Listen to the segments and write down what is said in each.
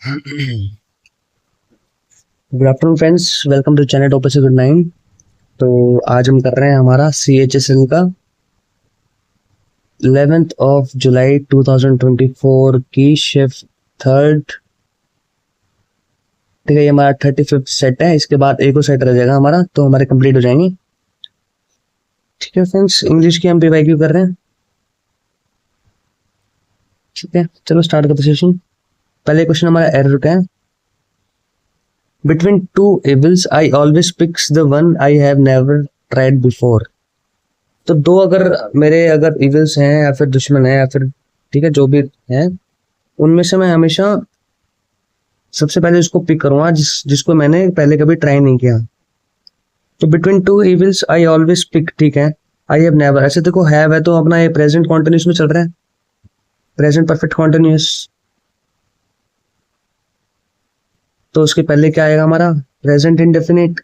Good afternoon friends, welcome to channel topper से good nine. तो आज हम कर रहे हैं हमारा CHSL का 11th ऑफ जुलाई 2024 की शिफ्ट थर्ड। ठीक है, ये हमारा 35th सेट है। इसके बाद एक और सेट रह जाएगा हमारा, तो हमारे कंप्लीट हो जाएंगे। ठीक है फ्रेंड्स, इंग्लिश की हम रिवाइव कर रहे हैं। ठीक है, चलो स्टार्ट करते सेशन। पहले क्वेश्चन हमारा एरर का है। Between two evils I always picks the one I have never tried before. तो दो अगर इविल्स हैं या फिर दुश्मन है या फिर ठीक है जो भी है, उनमें से मैं हमेशा सबसे पहले उसको पिक करूंगा जिसको मैंने पहले कभी ट्राई नहीं किया। तो between two evils I always pick, ठीक है। आई हैव नेवर, ऐसे देखो हैव है तो अपना ये प्रेजेंट कॉन्टिन्यूस में चल रहा है, प्रेजेंट परफेक्ट कॉन्टिन्यूस। तो उसके पहले क्या आएगा हमारा, प्रेजेंट इंडेफिनिट।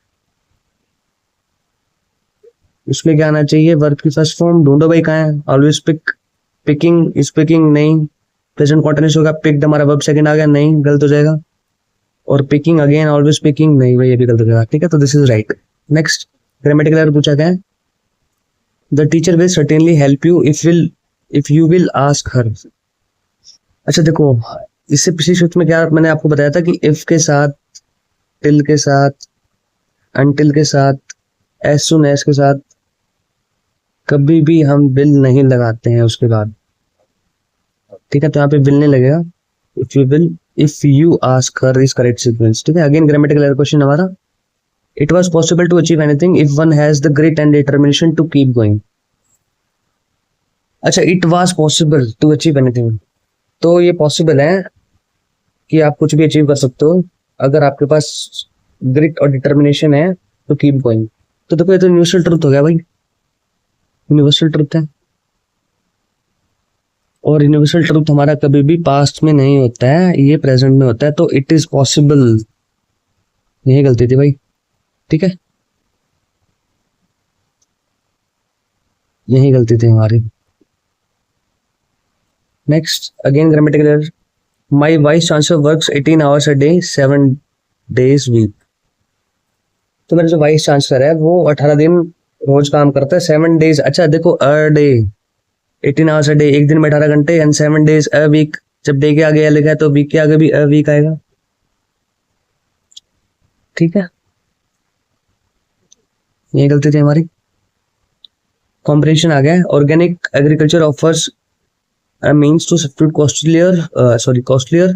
उसमें क्या आना चाहिए, वर्ब की फर्स्ट फॉर्म। ढूंढो भाई कहाँ है, ऑलवेज पिक। पिकिंग, स्पीकिंग नहीं। प्रेजेंट कॉन्टिन्यूस होगा, पिक्ड हमारा वर्ब सेकंड आ गया, नहीं, गलत हो जाएगा। और पिकिंग अगेन, ऑलवेज पिकिंग, नहीं भाई ये भी गलत हो जाएगा। ठीक है, तो this is right. Next, grammatical error पूछा गया है। The teacher will certainly help you if you will ask her. अच्छा देखो, इससे पिछली शिफ्ट में क्या मैंने आपको बताया था कि इफ के साथ, टिल के साथ, अनटिल के साथ, एज सुन एज के साथ कभी भी हम विल नहीं लगाते हैं उसके बाद। ठीक है, तो यहाँ पे विल नहीं लगेगा। If you ask her is correct sequence. ठीक है, अगेन ग्रामेटिकल एरर क्वेश्चन हमारा। It was possible to achieve anything if one has the grit and determination to keep going. अच्छा, it was possible to achieve anything, तो ये possible है कि आप कुछ भी अचीव कर सकते हो अगर आपके पास ग्रिट और डिटर्मिनेशन है तो कीप गोइंग। तो देखो ये तो यूनिवर्सल ट्रुथ हो गया भाई, यूनिवर्सल ट्रुथ है। और यूनिवर्सल ट्रुथ हमारा कभी भी पास्ट में नहीं होता है, ये प्रेजेंट में होता है। तो इट इज पॉसिबल, यही गलती थी भाई। ठीक है, यही गलती थी हमारी। Next, again grammatical error. My vice chancellor works 18 hours a day 7 days week. तो मेरा जो वाइस चांसलर है वो 18 दिन रोज काम करता है, 7 डेज। अच्छा देखो, a day, 18 hours a day, एक दिन में 18 घंटे, एंड 7 डेज अ वीक। जब डे के आगे या लिखा है तो वीक के आगे भी अ वीक आएगा। ठीक है, ये गलती थी हमारी। कॉम्प्रिहेंशन आ गया। Organic agriculture offers means to substitute costlier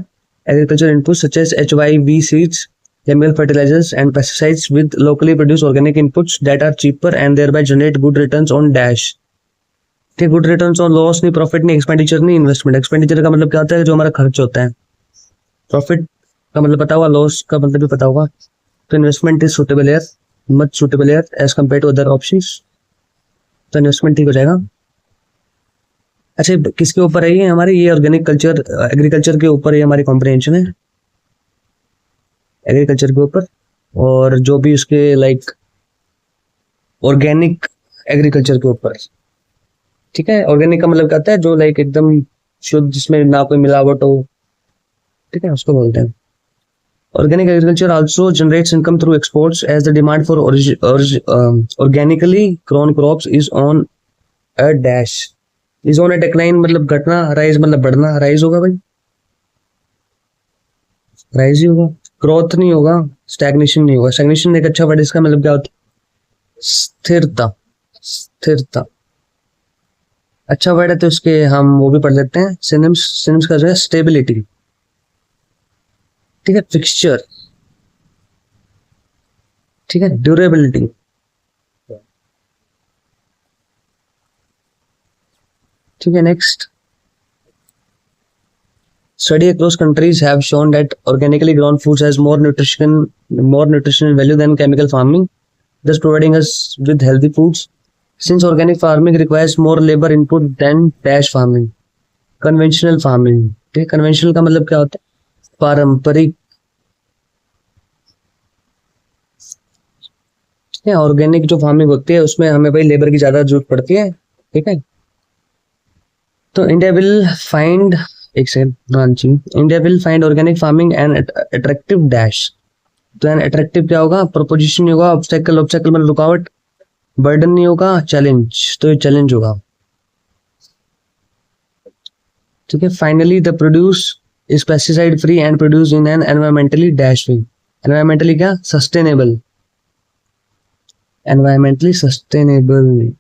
agriculture inputs such as HYV seeds, chemical fertilizers, and pesticides with locally produced organic inputs that are cheaper and thereby generate good returns on dash। ठीक, good returns on loss नहीं, profit नहीं, expenditure नहीं, investment. Expenditure का मतलब क्या होता है, जो हमारा खर्च होता है। प्रॉफिट का मतलब पता होगा, लॉस का मतलब भी पता होगा। तो investment is suitable air, much suitable air as compare to other options. तो इन्वेस्टमेंट ठीक हो जाएगा। अच्छा, किसके ऊपर है ये हमारे, ये ऑर्गेनिक कल्चर एग्रीकल्चर के ऊपर ये हमारी कॉम्प्रिहेंशन है, एग्रीकल्चर के ऊपर। और जो भी उसके लाइक ऑर्गेनिक एग्रीकल्चर के ऊपर। ठीक है, ऑर्गेनिक का मतलब क्या होता है, जो लाइक एकदम शुद्ध, जिसमें ना कोई मिलावट हो। ठीक है, उसको बोलते हैं। Organic agriculture also generates income through exports as the demand for organically grown crops is on a dash. Is on a decline मतलब घटना, राइज मतलब बढ़ना। राइज होगा भाई, राइज ही होगा, ग्रोथ नहीं होगा, स्टैग्नेशन नहीं होगा। स्टैग्नेशन एक अच्छा वर्ड, इसका मतलब क्या होता है, स्थिरता, स्थिरता। अच्छा वर्ड है तो इसके हम वो भी पढ़ लेते हैं सिनोनिम्स। सिनोनिम्स का जो है स्टेबिलिटी, ठीक है, फिक्सचर, ठीक है, ड्यूरेबिलिटी। ठीक है, next, study across countries have shown that organically grown foods has more nutritional value than chemical farming, thus providing us with healthy foods. Since organic farming requires more labor input than dash farming, conventional farming। ठीक है, conventional का मतलब क्या होता है, पारंपरिक। ठीक है, ऑर्गेनिक जो फार्मिंग होती है उसमें हमें भाई लेबर की ज्यादा जरूरत पड़ती है। ठीक है, तो इंडिया विल फाइंड एक सेकंड, हाँ जी। India will find organic farming and attractive dash. तो एन अट्रैक्टिव क्या होगा? प्रोपोजिशन नहीं होगा, ऑब्स्टेकल, ऑब्स्टेकल मतलब रुकावट, बर्डन नहीं होगा, चैलेंज, तो ये चैलेंज होगा। ठीक है। Finally the produce is pesticide free and produce in an environmentally dash way. Environmentally क्या? सस्टेनेबल, एनवायरमेंटली सस्टेनेबल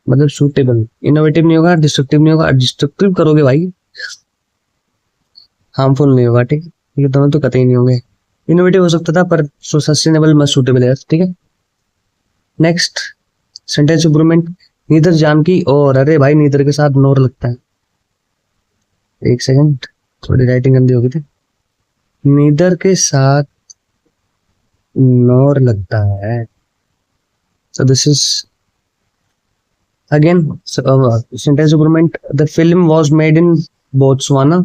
मतलब सूटेबल। इनोवेटिव नहीं होगा, डिस्ट्रक्टिव नहीं होगा, डिस्ट्रक्टिव करोगे भाई हार्मफुल नहीं होगा। ठीक है, ये दोनों तो कतई नहीं होंगे। इनोवेटिव हो सकता था पर सस्टेनेबल मत सूटेबल है। ठीक है। Next sentence improvement, neither Janaki और, अरे भाई नीदर के साथ नोर लगता है। एक सेकंड, थोड़ी राइटिंग गंदी हो गई थी। नीदर के साथ नोर लगता है। So this is again sentence improvement. The film was made in Botswana,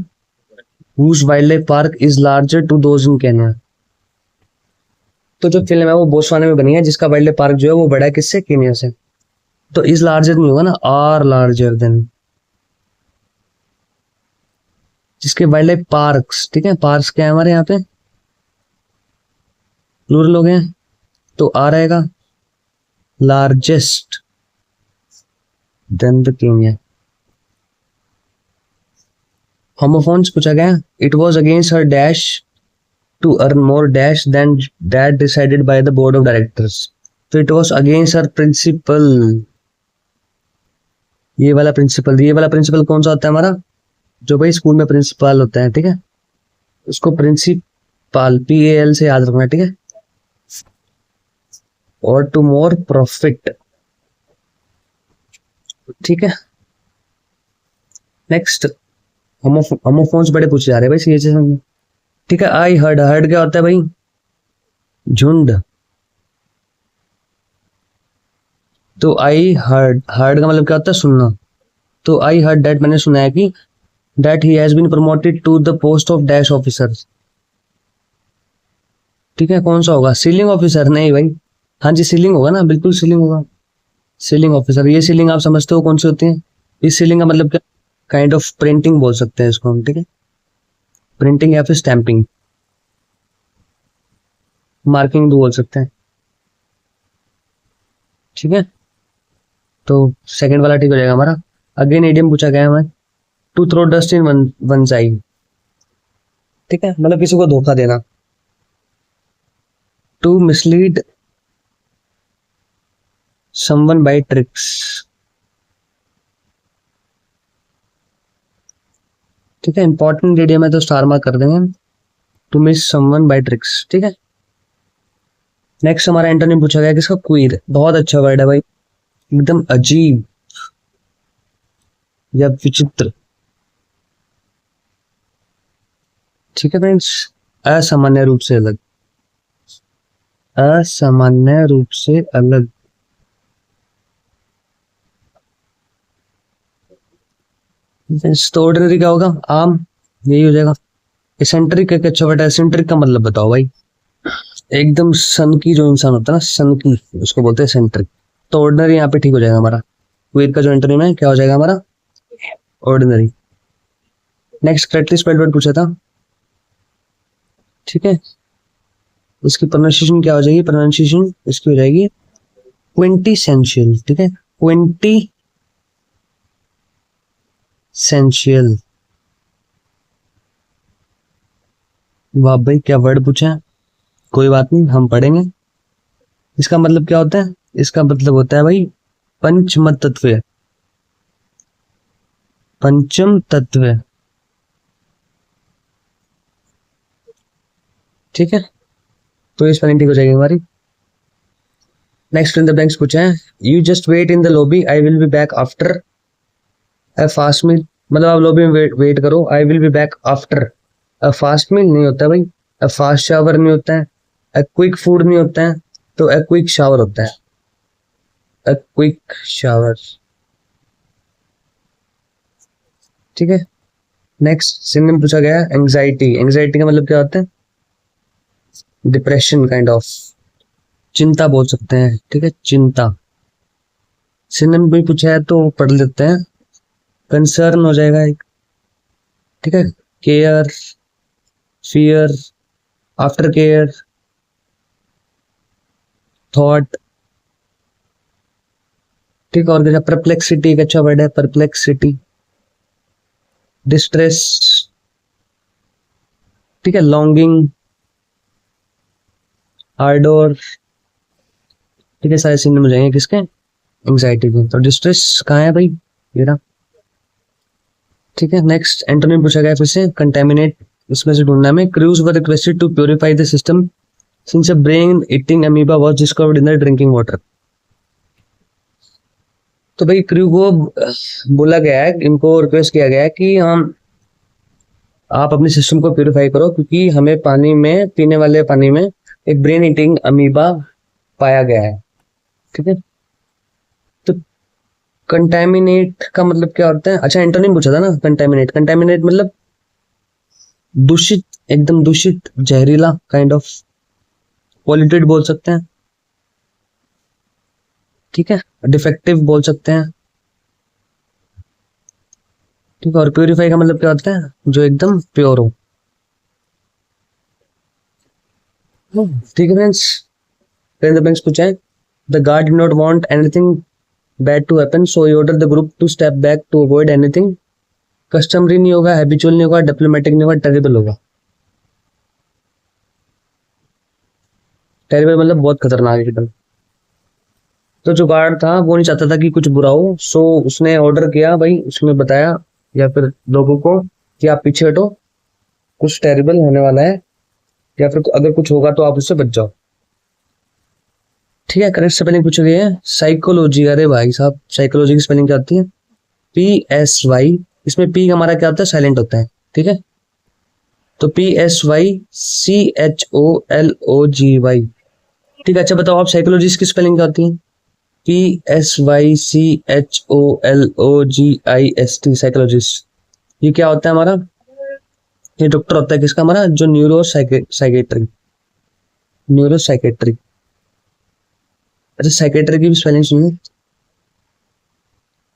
whose wildlife park is larger to those in Kenya. तो जो फिल्म है वो बोत्सवाना में बनी है, जिसका वाइल्ड लाइफ पार्क जो है वो बड़ा है किससे? केनिया से। तो इज लार्जर नहीं होगा ना, आर लार्जर देन, जिसके वाइल्ड लाइफ पार्क्स, ठीक है, पार्क्स क्या है हमारे यहाँ पे, प्लूरल लोग हैं, तो आ रहेगा largest than the Kenya. Homophones पूछा गया, it was against her dash to earn more dash than that decided by the board of directors. तो it was against her principle, ये वाला प्रिंसिपल। ये वाला प्रिंसिपल कौन सा होता है हमारा? जो भाई स्कूल में प्रिंसिपल होता है, ठीक है, उसको प्रिंसिपल PAL से याद रखना। ठीक है। और टू मोर प्रॉफिट। ठीक है। नेक्स्ट होमोफोन्स बड़े पूछे जा रहे हैं भाई सीएचएस में। ठीक है। आई हर्ड, हर्ड क्या होता है भाई? झुंड। तो आई हर्ड, हर्ड का मतलब क्या होता है? सुनना। तो आई हर्ड दैट, मैंने सुना है कि that he has been promoted to the post of dash officer. ठीक है। कौन सा होगा? Ceiling officer? नहीं भाई, हाँ जी सीलिंग होगा ना, बिल्कुल सीलिंग होगा, सीलिंग ऑफिसर। ये सीलिंग आप समझते हो कौन सी होती है? इस सीलिंग का मतलब क्या? काइंड ऑफ प्रिंटिंग बोल सकते हैं इसको हम। ठीक है। प्रिंटिंग या फिर स्टैंपिंग, मार्किंग भी बोल सकते हैं। ठीक है। तो सेकंड वाला ठीक हो जाएगा हमारा। अगेन इडियम पूछा गया हमें, to throw dust in one side. ठीक है, मतलब किसी को धोखा देना। To mislead someone by tricks. ठीक है, इंपॉर्टेंट इडियम है तो स्टार मार्क कर देंगे। To miss someone by tricks. ठीक है। नेक्स्ट हमारा एंटोनिम पूछा गया किसका? क्वीर। बहुत अच्छा वर्ड है भाई, एकदम अजीब या विचित्र। ठीक है फ्रेंड्स, असामान्य रूप से अलग, असामान्य रूप से अलग। तो ऑर्डिनरी क्या होगा? आम, यही हो जाएगा। एसेंट्रिक एक अच्छा वर्ड है। एसेंट्रिक का मतलब बताओ भाई? एकदम सन की जो इंसान होता है ना, सन की, उसको बोलते हैं एसेंट्रिक। तो ऑर्डिनरी यहाँ पे ठीक हो जाएगा हमारा। क्वीर का जो एंटोनिम है क्या हो जाएगा हमारा? Ordinary. Next correctly spelled word पूछा था। ठीक है, इसकी प्रोनाउंसिएशन क्या हो जाएगी? प्रोनाउंसिएशन इसकी हो जाएगी क्विंटीसेंशियल। ठीक है, क्विंटीसेंशियल। वाह भाई क्या वर्ड पूछा है, कोई बात नहीं हम पढ़ेंगे। इसका मतलब क्या होता है? इसका मतलब होता है भाई पंचम तत्व, पंचम तत्व। ठीक है, तो इस पर ठीक हो जाएगी हमारी। नेक्स्ट इन द ब्लैंक्स पूछा है, you just wait in the lobby, I will be back after a fast meal. मतलब आप लॉबी में वेट करो, I will be back after a fast meal नहीं होता भाई, अ फास्ट शावर नहीं होता है, अ क्विक फूड नहीं होता है, तो अ क्विक शावर होता है, अ क्विक शावर। ठीक है। नेक्स्ट सिनोनिम पूछा गया एंजाइटी। एंजाइटी का मतलब क्या होता है? डिप्रेशन काइंड ऑफ, चिंता बोल सकते हैं। ठीक है, चिंता। सिनोनिम भी पूछा है तो पढ़ लेते हैं। कंसर्न हो जाएगा एक, ठीक है, care, fear, after care, thought, ठीक है। और क्या, परप्लेक्सिटी एक अच्छा वर्ड है, परप्लेक्सिटी, डिस्ट्रेस, ठीक है, लॉन्गिंग, आर्डोर, ठीक है, सारे सिनोनिम हो जाएंगे किसके, एंग्जाइटी के। तो डिस्ट्रेस कहाँ है भाई, ये रहा, ठीक है। नेक्स्ट एंटोनिम पूछा गया फिर से, कंटेमिनेट, इसमें से ढूंढना में, crews were requested to purify the system since a brain eating amoeba was discovered in the drinking water. तो भाई क्रू को बोला गया है, इनको रिक्वेस्ट किया गया है कि हम, आप अपने सिस्टम को प्यूरिफाई करो क्योंकि हमें पानी में, पीने वाले पानी में एक ब्रेन ईटिंग अमीबा पाया गया है, ठीक है। तो कंटेमिनेट का मतलब क्या होता है, अच्छा एंटोनिम पूछा था ना, कंटेमिनेट, कंटेमिनेट मतलब दूषित, एकदम दूषित, जहरीला, काइंड ऑफ पॉल्यूटेड बोल सकते हैं, ठीक है। डिफेक्टिव बोल सकते हैं, ठीक है। और प्यूरिफाई का मतलब क्या होता है, जो एकदम प्योर हो, ठीक है फ्रेंड्स। फिर फ्रेंड्स पूछा है, the guard did not want anything bad to happen so he ordered the group to step back to avoid anything, customary नहीं होगा, हैबिचुअल नहीं होगा, डिप्लोमेटिक नहीं होगा, टेरिबल होगा। टेरिबल मतलब बहुत खतरनाक एकदम। तो जो गार्ड था वो नहीं चाहता था कि कुछ बुरा हो, सो उसने ऑर्डर किया भाई, उसने बताया या फिर लोगों को कि आप पीछे हटो, कुछ टेरिबल होने वाला है, या फिर अगर कुछ होगा तो आप उससे बच जाओ, ठीक है। करेक्ट स्पेलिंग पूछी गई है, साइकोलॉजी, अरे भाई साहब साइकोलॉजी की स्पेलिंग क्या आती है, PSY, इसमें पी हमारा क्या होता है, साइलेंट होता है, ठीक है। तो PSYCHOLOGY, ठीक है। अच्छा बताओ आप, साइकोलॉजी की स्पेलिंग क्या होती है, PSYCHOLOGIST, साइकोलॉजिस्ट। ये क्या होता है हमारा, ये डॉक्टर होता है किसका, हमारा जो न्यूरो साइकेट्री, न्यूरो साइकेट्री। अच्छा साइकेट्री की भी स्पेलिंग सुनिए,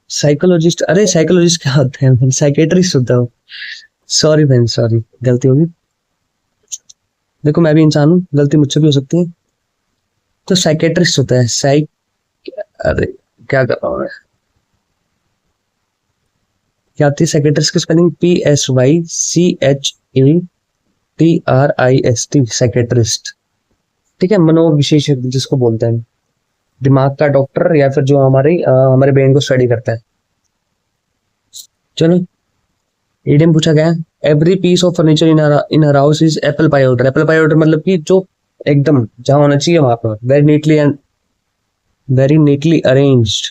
साइकोलॉजिस्ट, अरे साइकोलॉजिस्ट क्या होता है, साइकेट्रिस्ट होता है। सॉरी बहन, सॉरी, गलती होगी, देखो मैं भी इंसान हूँ, गलती मुझसे भी हो सकती है। तो साइकेट्रिस्ट होता है, अरे क्या कर रहा हूँ मैं, क्या आती है साइकेट्रिस्ट की स्पेलिंग, PSYCHATRIST, साइकेट्रिस्ट, ठीक है। मनोविशेषज्ञ जिसको बोलते हैं, दिमाग का डॉक्टर, या फिर जो हमारे ब्रेन को स्टडी करता है। चलो, ईडियम पूछा गया, every piece of furniture in her house is apple pie order. Apple pie order मतलब कि जो एकदम जहां होना चाहिए वहां पर, very neatly and very neatly arranged,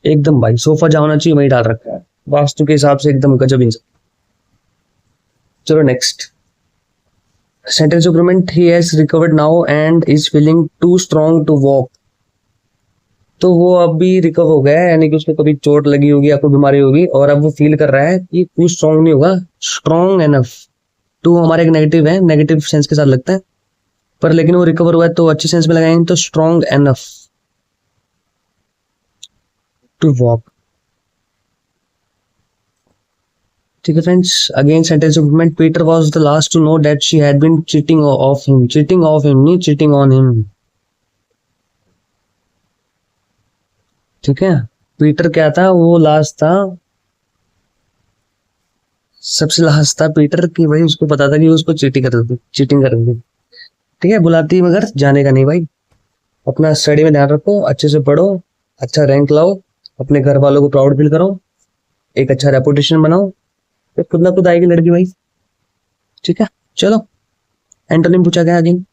एकदम भाई सोफा जहां होना चाहिए वहीं डाल रखा है, वास्तु के हिसाब से एकदम गजब इंसान। चलो next sentence improvement, he has recovered now and is feeling too strong to walk. तो वो अब भी रिकवर हो गया है, यानी कि उसको कभी चोट लगी होगी या कोई बीमारी होगी, और अब वो फील कर रहा है कि टू स्ट्रॉन्ग नहीं होगा, स्ट्रॉन्ग एनफ। टू हमारा एक नेगेटिव है, नेगेटिव सेंस के साथ लगता है, पर लेकिन वो रिकवर हुआ है तो अच्छे सेंस में लगाएंगे, तो स्ट्रॉन्ग एनफ टू वॉक, ठीक है friends. Again sentence improvement, Peter was the last to know that she had been cheating of him, cheating of him नहीं, चीटिंग ऑन हिम, ठीक है। पीटर क्या था, वो लास्ट था, सबसे लास्ट था पीटर, की भाई उसको पता था कि उसको चीटिंग कर रही थी, ठीक है। बुलाती मगर जाने का नहीं भाई, अपना स्टडी में ध्यान रखो, अच्छे से पढ़ो, अच्छा रैंक लाओ, अपने घर वालों को प्राउड फील करो, एक अच्छा रेपुटेशन बनाओ, फिर खुद ना खुद आएगी लड़की भाई, ठीक है। चलो एंटोनिम पूछा गया again,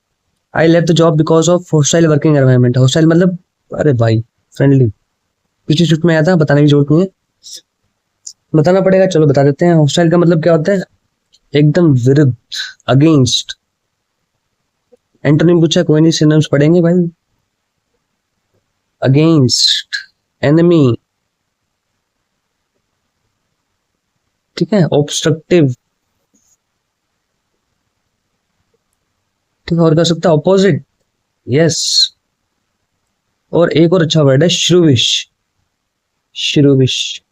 I left the job because of hostile working environment. Hostile मतलब, अरे भाई फ्रेंडली, पिछली शिफ्ट में आया था, बताने की जरूरत नहीं है, बताना पड़ेगा, चलो बता देते हैं। हॉस्टाइल का मतलब क्या होता है, एकदम विरुद्ध, अगेंस्ट। एंटोनिम पूछा, कोई नहीं, सिनोनिम्स पढ़ेंगे भाई, अगेंस्ट, एनिमी, ठीक है, ऑब्स्ट्रक्टिव, ठीक है। और कर सकता है ऑपोजिट, यस। और एक और अच्छा वर्ड है श्रुविश, श्रुविश,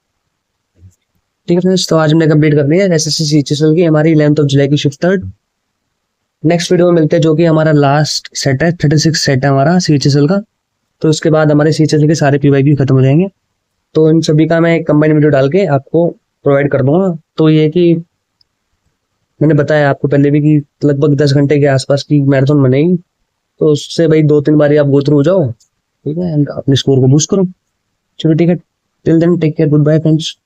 ठीक है फ्रेंड्स, तो आज हमने कंप्लीट कर लिया एसएससी सीएचएसएल की हमारी 11 जुलाई की शिफ्ट थर्ड। नेक्स्ट वीडियो में मिलते हैं, जो कि हमारा लास्ट सेट है, 36 सेट है हमारा सीएचएसएल का। तो उसके बाद हमारे सीएचएसएल के सारे पीवाईक्यू खत्म हो जाएंगे। तो इन सभी का मैं एक कंबाइंड वीडियो डाल के आपको प्रोवाइड कर दूंगा। तो ये कि मैंने बताया आपको पहले भी कि लगभग 10 घंटे के आसपास की मैराथन बनेगी। तो उससे भाई 2-3 बार आप गो थ्रू हो जाओ, ठीक है, एंड अपने स्कोर को बूस्ट करो। चलो ठीक है, till then take care, goodbye friends.